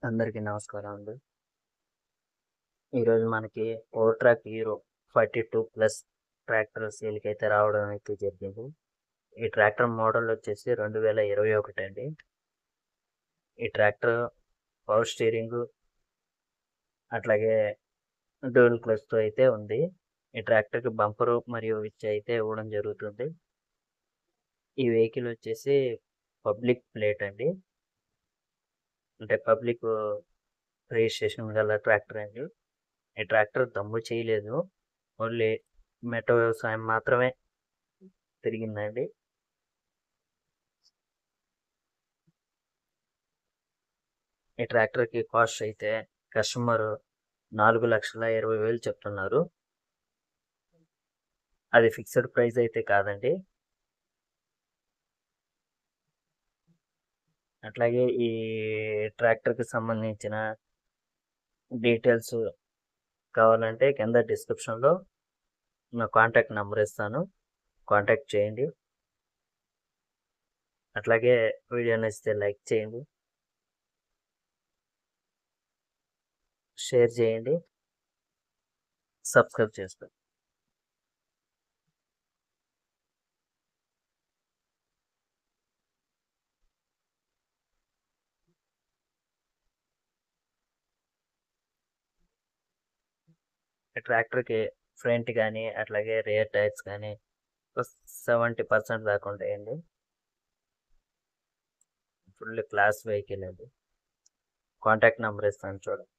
అందరికీ నమస్కారం అండి. ఈరోజు మనకి పవర్ ట్రాక్ హీరో 42+ ట్రాక్టర్ సేల్కి అయితే రావడం అయితే జరిగింది. ఈ ట్రాక్టర్ మోడల్ వచ్చేసి 2021 అండి. ఈ ట్రాక్టర్ పవర్ స్టీరింగ్ అట్లాగే డ్యూయల్ క్లచ్తో అయితే ఉంది. ఈ ట్రాక్టర్కి బంపరు మరియు విచ్ అయితే ఇవ్వడం జరుగుతుంది. ఈ వెహికల్ వచ్చేసి పబ్లిక్ ప్లేట్ అండి, అంటే పబ్లిక్ రిజిస్ట్రేషన్ గల ట్రాక్టర్ అండి. ఈ ట్రాక్టర్ దమ్ము చేయలేదు, ఓన్లీ మెట్ట వ్యవసాయం మాత్రమే తిరిగిందండి. ఈ ట్రాక్టర్కి కాస్ట్ అయితే కస్టమర్ 4,20,000 చెప్తున్నారు. అది ఫిక్స్డ్ ప్రైస్ అయితే కాదండి. అట్లాగే ఈ ట్రాక్టర్కి సంబంధించిన డీటెయిల్స్ కావాలంటే కింద డిస్క్రిప్షన్లో నా కాంటాక్ట్ నెంబర్ ఇస్తాను, కాంటాక్ట్ చేయండి. అట్లాగే వీడియో నచ్చితే లైక్ చేయండి, షేర్ చేయండి, సబ్స్క్రైబ్ చేసుకోండి. ట్రాక్టర్కి ఫ్రంట్ కానీ అట్లాగే రియర్ టైర్స్ కానీ 70% దాకా ఉంటాయండి. ఫుల్ క్లాస్ వెహికల్ అండి. కాంటాక్ట్ నెంబర్ ఇస్తాను చూడండి.